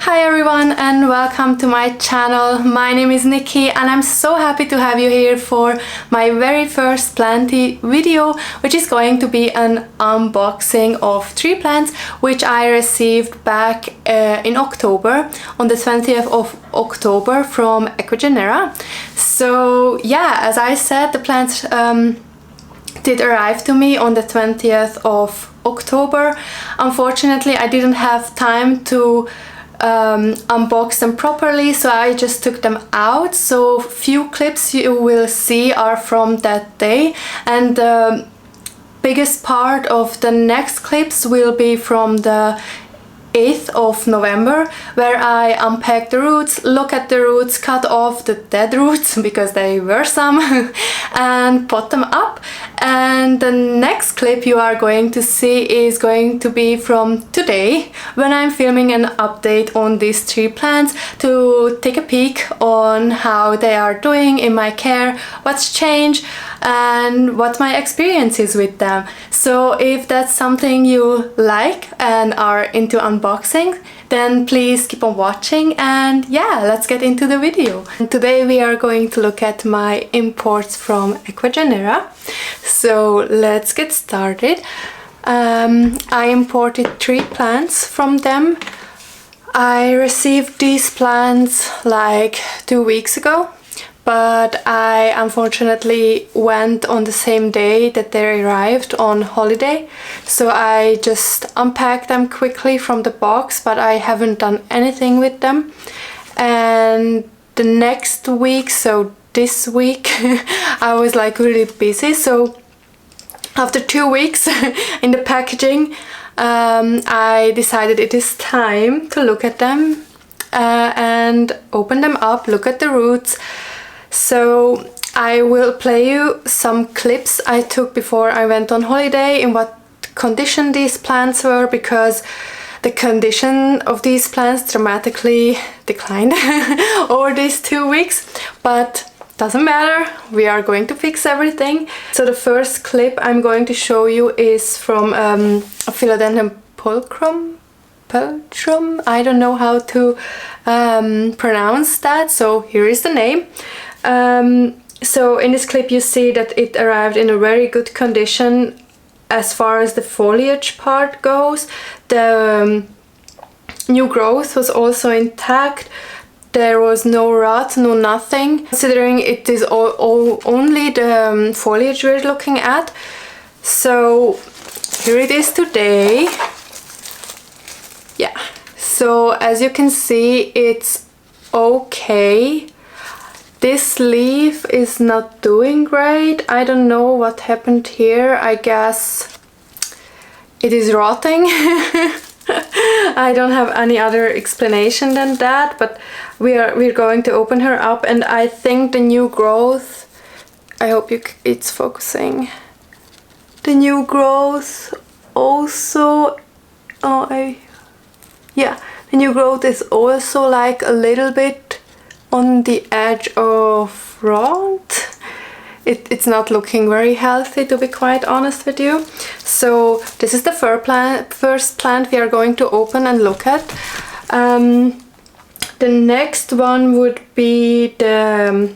Hi everyone and welcome to my channel. My name is Nikki and I'm so happy to have you here for my very first plant video, which is going to be an unboxing of 3 plants which I received back in October, on the 20th of October from Ecuagenera. So yeah, as I said, the plants did arrive to me on the 20th of October. Unfortunately, I didn't have time to unbox them properly, so I just took them out. So few clips you will see are from that day, and the biggest part of the next clips will be from the 8th of November, where I unpack the roots, look at the roots, cut off the dead roots because there were some and pot them up. And the next clip you are going to see is going to be from today, when I'm filming an update on these 3 plants to take a peek on how they are doing in my care, what's changed and what my experience is with them. So if that's something you like and are into unboxing, then please keep on watching, and yeah, let's get into the video. And today we are going to look at my imports from Ecuagenera. So let's get started. I imported 3 plants from them. I received these plants like 2 weeks ago, but I unfortunately went on the same day that they arrived on holiday. So I just unpacked them quickly from the box, but I haven't done anything with them. And the next week, so this week, I was like really busy. So after 2 weeks in the packaging, I decided it is time to look at them and open them up, look at the roots. So I will play you some clips I took before I went on holiday, in what condition these plants were, because the condition of these plants dramatically declined over these 2 weeks, but doesn't matter, we are going to fix everything. So the first clip I'm going to show you is from a Philodendron pulchrum. I don't know how to pronounce that, so here is the name. So in this clip you see that it arrived in a very good condition as far as the foliage part goes. The new growth was also intact. There was no rot, no nothing, considering it is only the foliage we're looking at. So here it is today. Yeah, so as you can see, it's okay. This leaf is not doing great. I don't know what happened here. I guess it is rotting. I don't have any other explanation than that, but we're going to open her up, and I think the new growth, I hope it's focusing. The new growth also, yeah, the new growth is also like a little bit on the edge of rot. It's not looking very healthy, to be quite honest with you. So this is the first plant we are going to open and look at. The next one would be the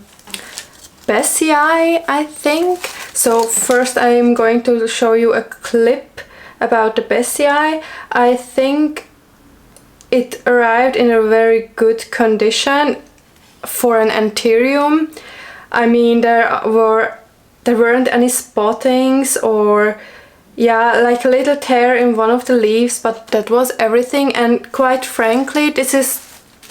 Bessie, I think. So first I'm going to show you a clip about the Bessie. I think it arrived in a very good condition for an anthurium. I mean, there weren't any spottings or, yeah, like a little tear in one of the leaves, but that was everything. And quite frankly, this is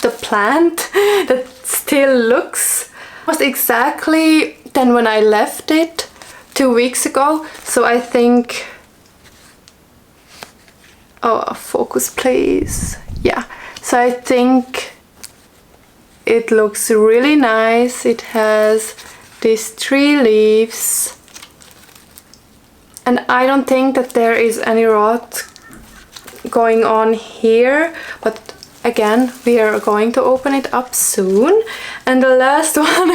the plant that still looks almost exactly than when I left it 2 weeks ago. So I think, oh, focus please. Yeah, so I think it looks really nice. It has these 3 leaves, and I don't think that there is any rot going on here, but again, we are going to open it up soon. And the last one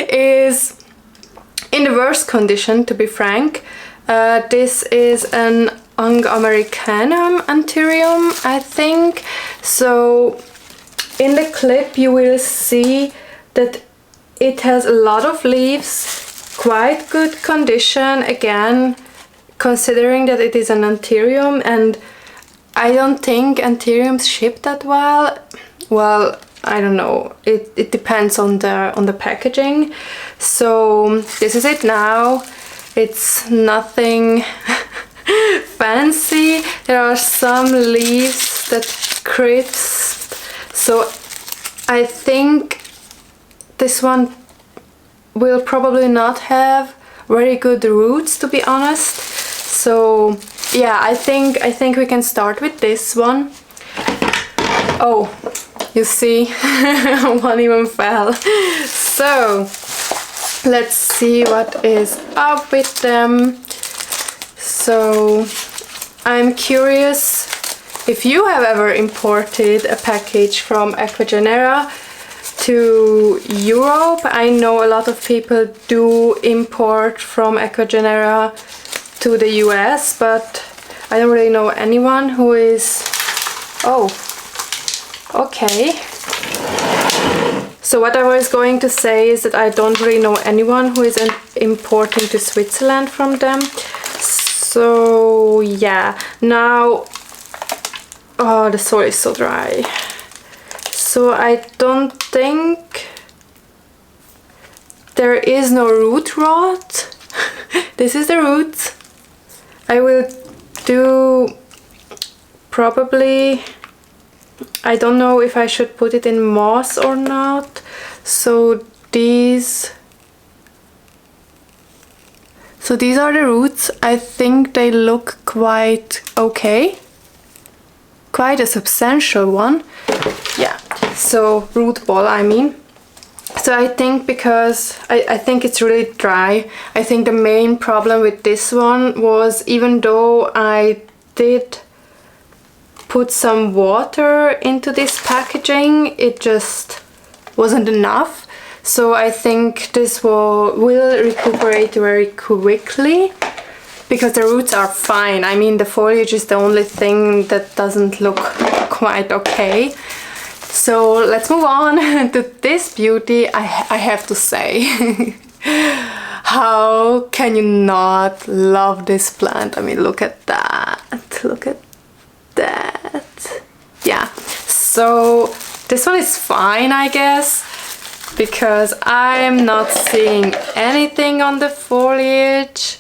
is in the worst condition, to be frank. This is an Americanum anthurium, I think. So in the clip you will see that it has a lot of leaves, quite good condition, again, considering that it is an anthurium, and I don't think anthuriums ship that well. Well, I don't know, it depends on the packaging. So this is it now. It's nothing fancy. There are some leaves that crisp, so I think this one will probably not have very good roots, to be honest. So yeah, I think we can start with this one. Oh, you see, one even fell. So let's see what is up with them. So I'm curious if you have ever imported a package from Ecuagenera to Europe. I know a lot of people do import from Ecuagenera to the US, but I don't really know anyone who is... Oh, okay. So what I was going to say is that I don't really know anyone who is importing to Switzerland from them. So yeah, now... Oh, the soil is so dry. So I don't think there is no root rot. This is the root. I will do probably... I don't know if I should put it in moss or not. So these are the roots. I think they look quite okay. Quite a substantial one. Yeah, so root ball, I mean. So I think because I think it's really dry. I think the main problem with this one was, even though I did put some water into this packaging, it just wasn't enough. So I think this will recuperate very quickly, because the roots are fine. I mean, the foliage is the only thing that doesn't look quite okay. So let's move on to this beauty. I have to say, how can you not love this plant? I mean, look at that, look at that. Yeah, so this one is fine, I guess, because I'm not seeing anything on the foliage.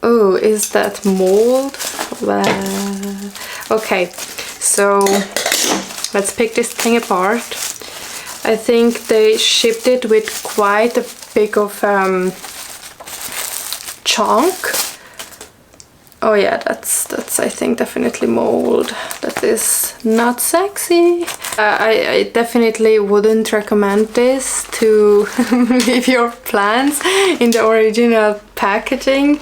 Oh, is that mold? Well, okay, so let's pick this thing apart. I think they shipped it with quite a big of chunk. Oh yeah, that's I think definitely mold. That is not sexy. I definitely wouldn't recommend this to leave your plants in the original packaging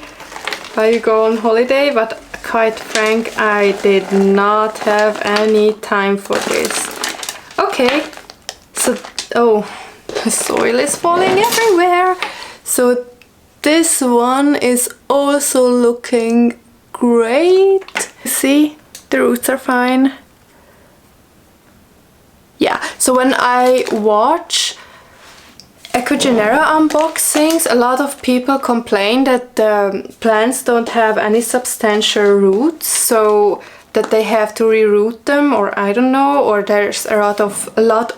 while you go on holiday, but quite frank, I did not have any time for this. Okay, so, oh, the soil is falling everywhere. So this one is also looking great. See, the roots are fine. Yeah, so when I watch Ecuagenera unboxings, a lot of people complain that the plants don't have any substantial roots, so that they have to reroot them, or I don't know, or there's a lot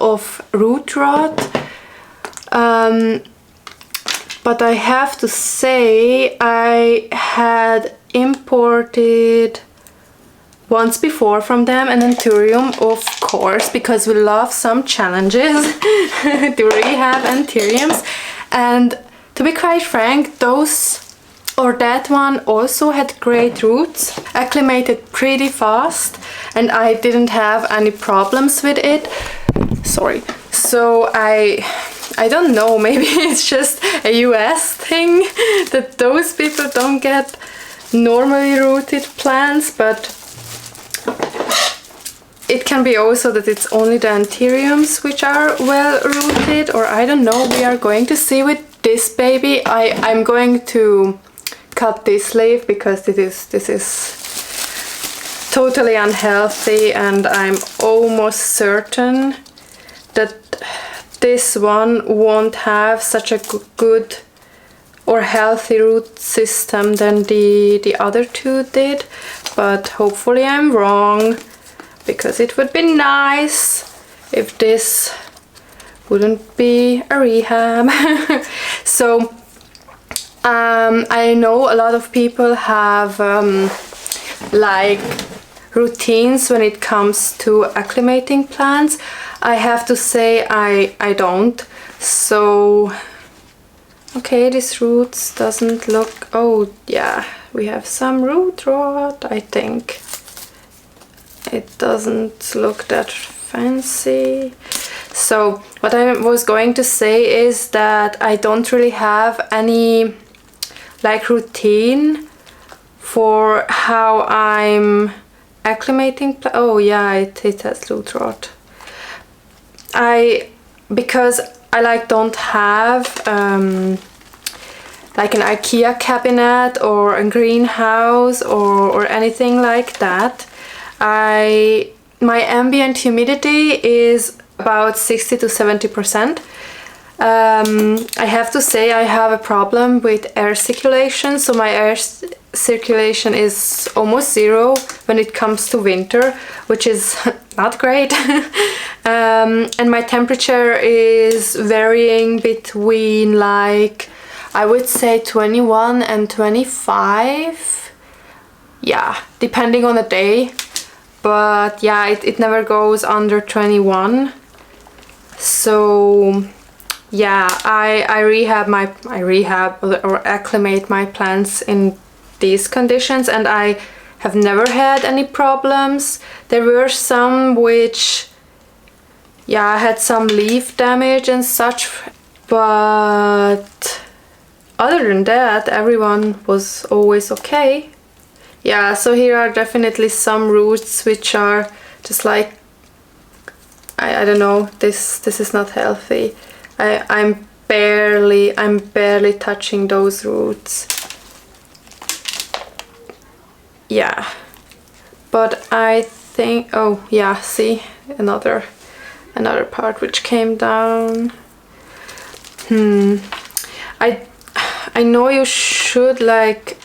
of root rot. But I have to say, I had imported once before from them an anthurium, of course, because we love some challenges to rehab anthuriums. And to be quite frank, that one also had great roots, acclimated pretty fast, and I didn't have any problems with it. Sorry. So I don't know, maybe it's just a US thing that those people don't get normally rooted plants, but it can be also that it's only the anthuriums which are well rooted, or I don't know. We are going to see with this baby. I'm going to cut this leaf because this is totally unhealthy, and I'm almost certain that this one won't have such a good or healthy root system than the other two did, but hopefully I'm wrong, because it would be nice if this wouldn't be a rehab. So I know a lot of people have like routines when it comes to acclimating plants. I have to say I don't. So okay, this roots doesn't look, oh yeah, we have some root rot, I think. It doesn't look that fancy. So what I was going to say is that I don't really have any like routine for how I'm acclimating. Oh yeah, it has root rot. Because I like don't have like an IKEA cabinet or a greenhouse or anything like that. My ambient humidity is about 60 to 70%. I have to say I have a problem with air circulation, so my air circulation is almost zero when it comes to winter, which is not great. And my temperature is varying between, like, I would say 21 and 25, yeah, depending on the day, but yeah, it never goes under 21. So yeah, I rehab or acclimate my plants in these conditions, and I have never had any problems. There were some which, yeah, I had some leaf damage and such, but other than that, everyone was always okay. Yeah, so here are definitely some roots which are just like, I don't know, this is not healthy. I'm barely touching those roots. Yeah, but I think, oh yeah, see, another part which came down. I know you should like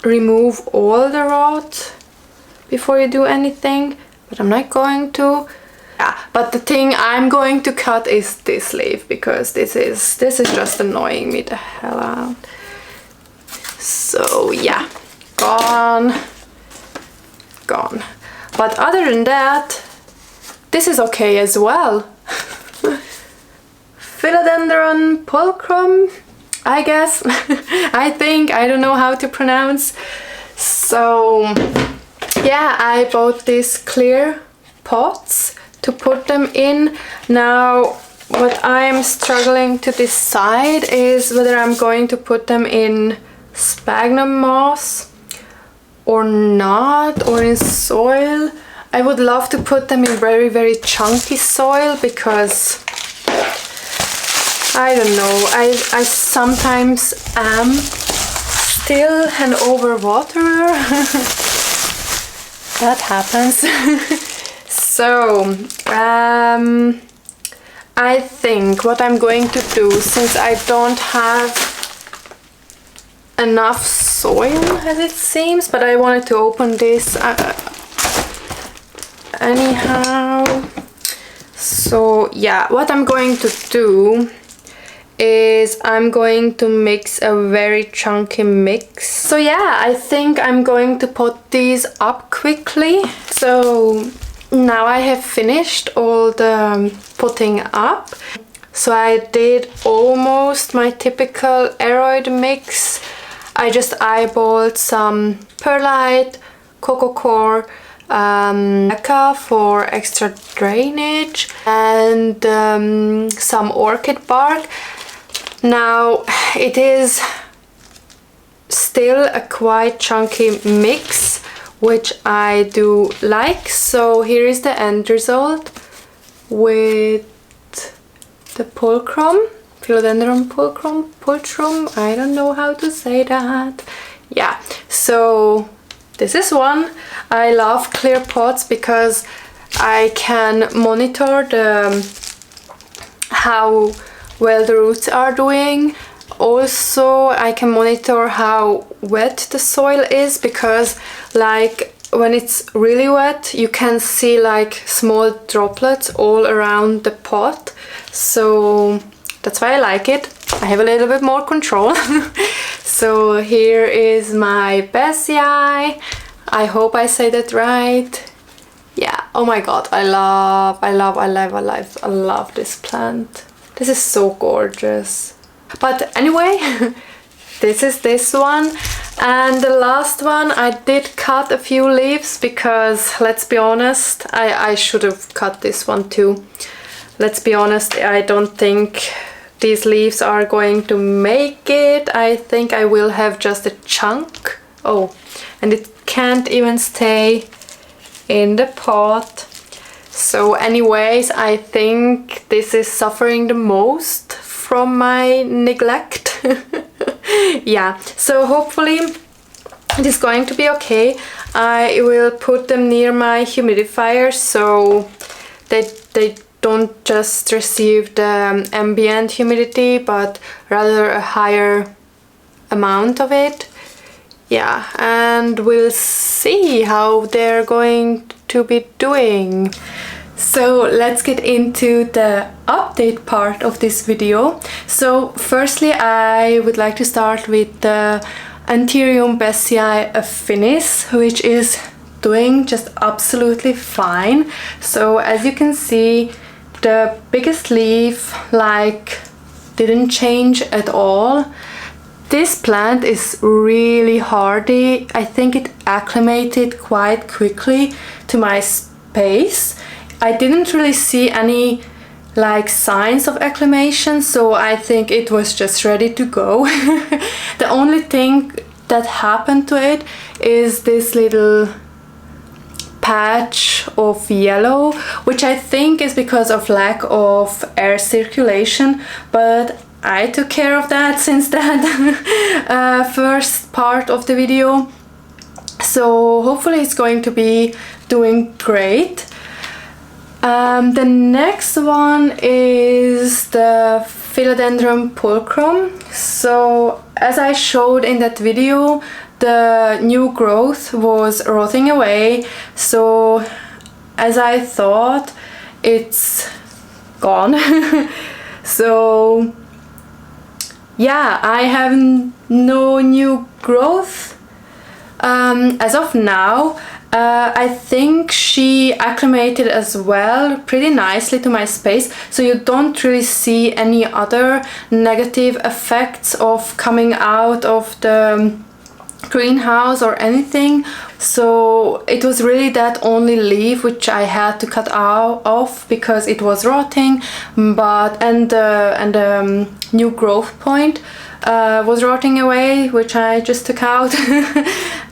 remove all the rot before you do anything, but I'm not going to. Yeah, but the thing I'm going to cut is this leaf, because this is just annoying me the hell out. So yeah, gone. But other than that, this is okay as well. Philodendron pulchrum, I guess. I don't know how to pronounce. So yeah, I bought these clear pots to put them in. Now what I'm struggling to decide is whether I'm going to put them in sphagnum moss or not, or in soil. I would love to put them in very, very chunky soil, because I don't know, I sometimes am still an overwaterer. That happens. So I think what I'm going to do, since I don't have enough soil as it seems, but I wanted to open this anyhow. So yeah, what I'm going to do is I'm going to mix a very chunky mix. So yeah, I think I'm going to put these up quickly. So now I have finished all the putting up. So I did almost my typical aeroid mix. I just eyeballed some perlite, coco coir, mica for extra drainage, and some orchid bark. Now it is still a quite chunky mix, which I do like. So here is the end result with the pulchrum, Philodendron pulchrum, I don't know how to say that. Yeah, so this is one. I love clear pots because I can monitor how well the roots are doing. Also, I can monitor how wet the soil is, because like when it's really wet you can see like small droplets all around the pot, so that's why I like it. I have a little bit more control. So here is my Bessie. I hope I say that right. Yeah, oh my god, I love this plant. This is so gorgeous. But anyway, this is this one. And the last one, I did cut a few leaves because, let's be honest, I should have cut this one too. Let's be honest, I don't think these leaves are going to make it. I think I will have just a chunk. Oh, and it can't even stay in the pot. So anyways, I think this is suffering the most from my neglect. Yeah, so hopefully it is going to be okay. I will put them near my humidifier so they don't just receive the ambient humidity, but rather a higher amount of it. Yeah, and we'll see how they're going to be doing. So let's get into the update part of this video. So firstly, I would like to start with the Anthurium Bessie affinis, which is doing just absolutely fine. So as you can see, the biggest leaf like didn't change at all. This plant is really hardy. I think it acclimated quite quickly to my space. I didn't really see any like signs of acclimation, so I think it was just ready to go. The only thing that happened to it is this little patch of yellow, which I think is because of lack of air circulation, but I took care of that since that first part of the video. So hopefully it's going to be doing great. The next one is the Philodendron pulchrum. So as I showed in that video, the new growth was rotting away, so as I thought, it's gone. So yeah, I have no new growth as of now. I think she acclimated as well pretty nicely to my space, so you don't really see any other negative effects of coming out of the greenhouse or anything. So it was really that only leaf which I had to cut off because it was rotting, but and the new growth point was rotting away, which I just took out.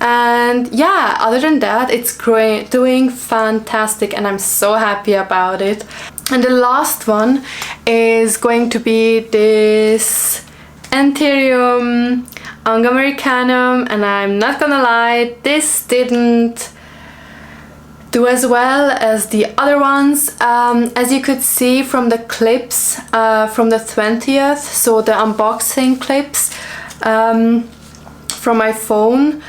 And yeah, other than that, it's doing fantastic and I'm so happy about it. And the last one is going to be this Anthurium Anghamericanum, and I'm not gonna lie, this didn't do as well as the other ones. As you could see from the clips from the 20th, so the unboxing clips from my phone,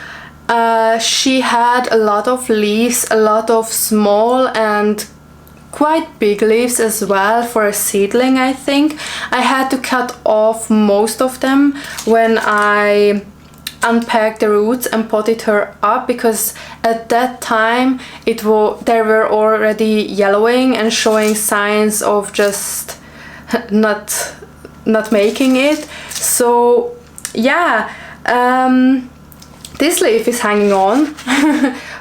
she had a lot of leaves, a lot of small and quite big leaves as well for a seedling. I think I had to cut off most of them when I unpacked the roots and potted her up, because at that time they were already yellowing and showing signs of just not making it. So yeah, this leaf is hanging on,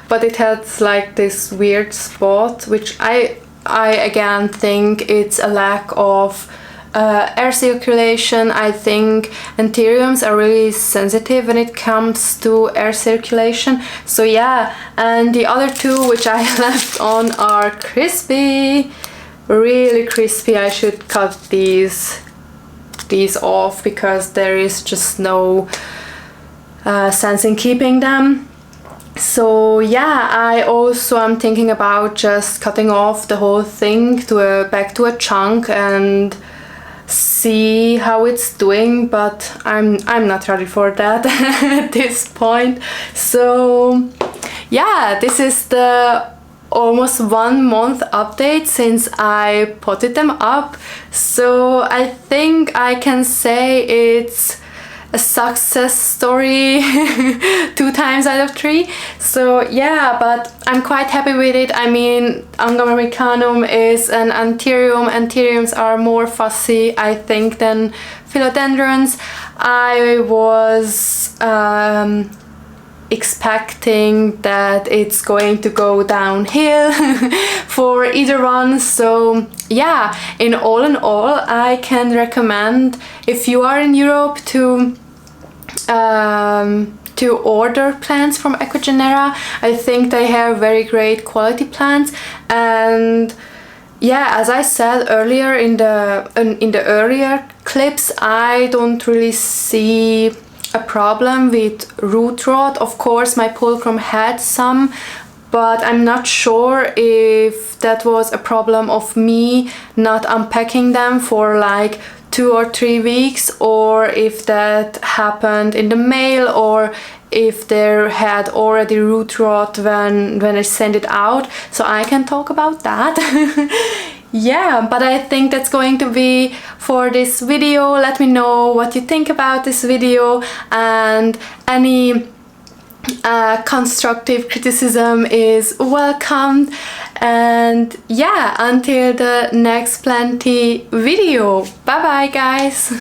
but it has like this weird spot, which I again think it's a lack of air circulation. I think Anthuriums are really sensitive when it comes to air circulation. So yeah, and the other two which I left on are crispy, really crispy. I should cut these off because there is just no sense in keeping them. So yeah, I also am thinking about just cutting off the whole thing to back to a chunk and see how it's doing, but I'm not ready for that at this point. So yeah, this is the almost 1 month update since I potted them up. So I think I can say it's a success story 2 times out of 3. So yeah, but I'm quite happy with it. I mean, Angum americanum is an anthurium. Anthuriums are more fussy, I think, than philodendrons. I was expecting that it's going to go downhill for either one. So yeah, in all I can recommend, if you are in Europe, to order plants from Ecuagenera. I think they have very great quality plants. And yeah, as I said earlier in the earlier clips, I don't really see a problem with root rot. Of course, my pulchrum had some, but I'm not sure if that was a problem of me not unpacking them for like 2 or 3 weeks, or if that happened in the mail, or if there had already root rot when I sent it out. So I can talk about that. Yeah, but I think that's going to be for this video. Let me know what you think about this video, and any constructive criticism is welcomed. And yeah, until the next planty video, bye bye guys.